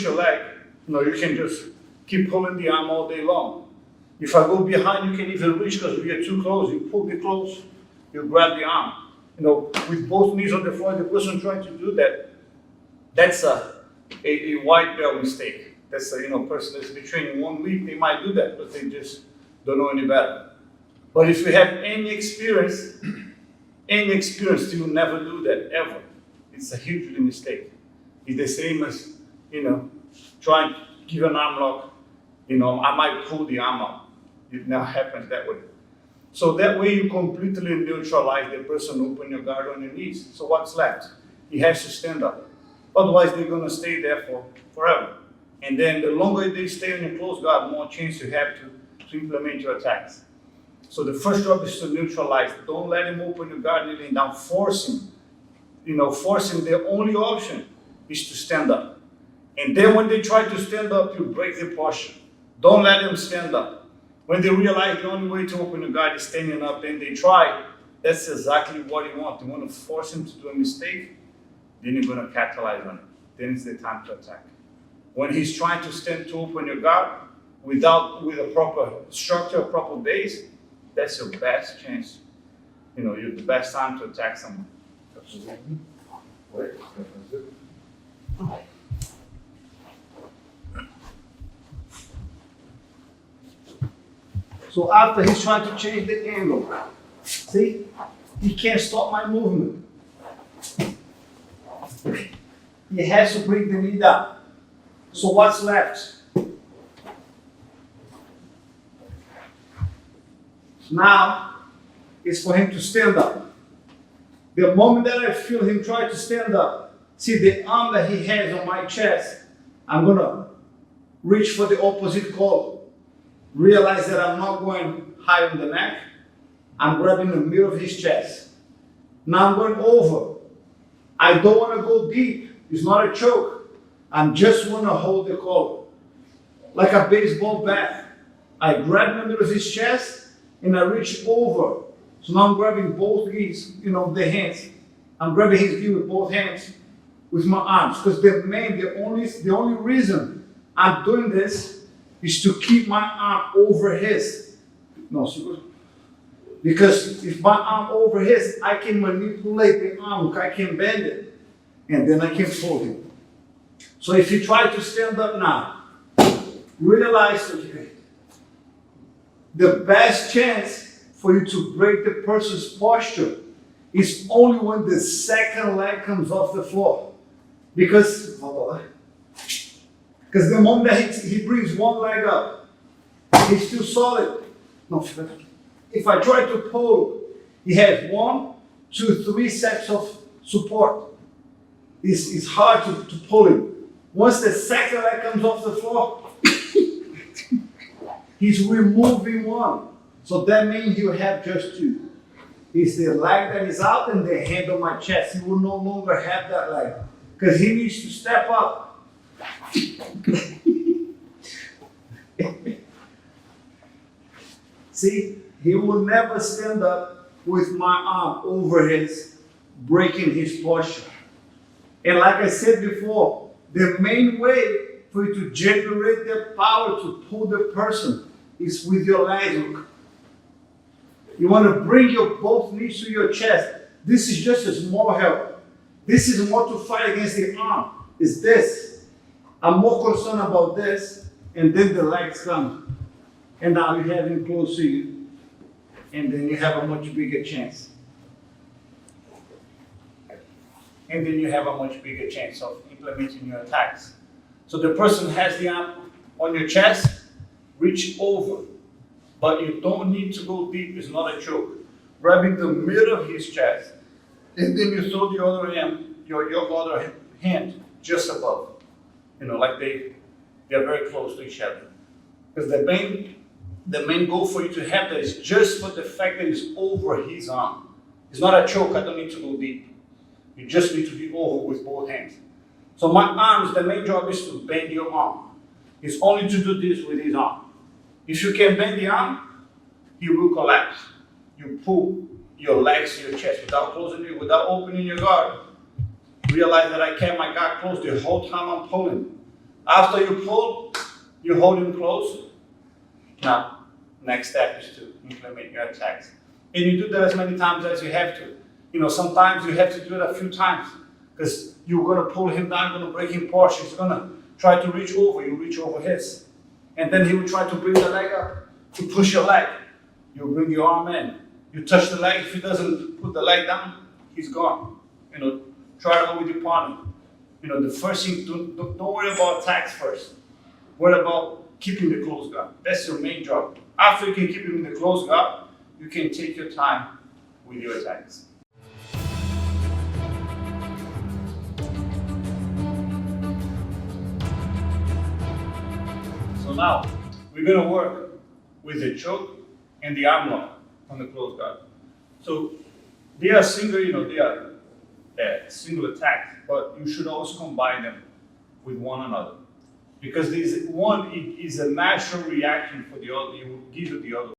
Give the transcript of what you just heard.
your leg, you can just keep pulling the arm all day long. If I go behind, you can even reach because we are too close. You pull me close, you grab the arm. With both knees on the floor, the person trying to do that, that's a white belt mistake. That's a person that's been training 1 week, they might do that, but they just don't know any better. But if you have any experience, you will never do that, ever. It's a huge mistake. It's the same as, trying to give an arm lock. I might pull the arm out. It never happens that way. So that way you completely neutralize the person, open your guard on your knees. So what's left? He has to stand up. Otherwise, they're going to stay there forever. And then the longer they stay on your closed guard, the more chance you have to implement your attacks. So the first job is to neutralize. Don't let him open your guard kneeling down. Force him. Force him. The only option is to stand up. And then when they try to stand up, you break the posture. Don't let them stand up. When they realize the only way to open your guard is standing up, then they try. That's exactly what you want. You want to force him to do a mistake, then you're going to capitalize on it. Then it's the time to attack. When he's trying to stand to open your guard with a proper structure, a proper base, that's your best chance. You're the best time to attack someone. So after he's trying to change the angle, see, he can't stop my movement. He has to bring the knee down. So what's left? Now is for him to stand up. The moment that I feel him try to stand up, see the arm that he has on my chest, I'm gonna reach for the opposite collar. Realize that I'm not going high on the neck. I'm grabbing the middle of his chest. Now I'm going over. I don't want to go deep. It's not a choke. I just want to hold the collar. Like a baseball bat. I grab the middle of his chest and I reach over. So now I'm grabbing both knees, the hands. I'm grabbing his knee with both hands with my arms. Because the only reason I'm doing this is to keep my arm over his. Because if my arm over his, I can manipulate the arm, I can bend it, and then I can pull him. So if you try to stand up now, realize the best chance for you to break the person's posture is only when the second leg comes off the floor. Because the moment that he brings one leg up, he's still solid. If I try to pull, he has 1, 2, 3 sets of support. It's hard to pull him. Once the second leg comes off the floor, he's removing one. So that means you have just 2. It's the leg that is out and the hand on my chest. He will no longer have that leg because he needs to step up. See, he will never stand up with my arm over his, breaking his posture. And like I said before, the main way for you to generate the power to pull the person is with your legs. You want to bring your both knees to your chest. This is just a small help. This is more to fight against the arm. It's this. I'm more concerned about this, and then the legs come. And now you have him close to you, and then you have a much bigger chance. And then you have a much bigger chance of implementing your attacks. So the person has the arm on your chest, reach over. But you don't need to go deep, it's not a choke. Grabbing the middle of his chest, and then you throw the other hand, your other hand just above. Like they're very close to each other. Because the main goal for you to have that is just for the fact that it's over his arm. It's not a choke, I don't need to go deep. You just need to be over with both hands. So my arms, the main job is to bend your arm. It's only to do this with his arm. If you can bend the arm, he will collapse. You pull your legs to your chest without closing it, without opening your guard. Realize that I kept my guard closed the whole time I'm pulling. After you pull, you hold him close. Now, next step is to implement your attacks. And you do that as many times as you have to. Sometimes you have to do it a few times because you're going to pull him down, going to break him apart. He's going to try to reach over. You reach over his. And then he will try to bring the leg up, to push your leg. You bring your arm in. You touch the leg. If he doesn't put the leg down, he's gone. Try it out with your partner. The first thing, don't worry about attacks first. Worry about keeping the close guard. That's your main job. After you can keep him in the close guard, you can take your time with your attacks. So now, we're going to work with the choke and the arm lock on the close guard. So they are single, they are single attacks, but you should also combine them with one another. Because this one is a natural reaction for the other, it will give you the other.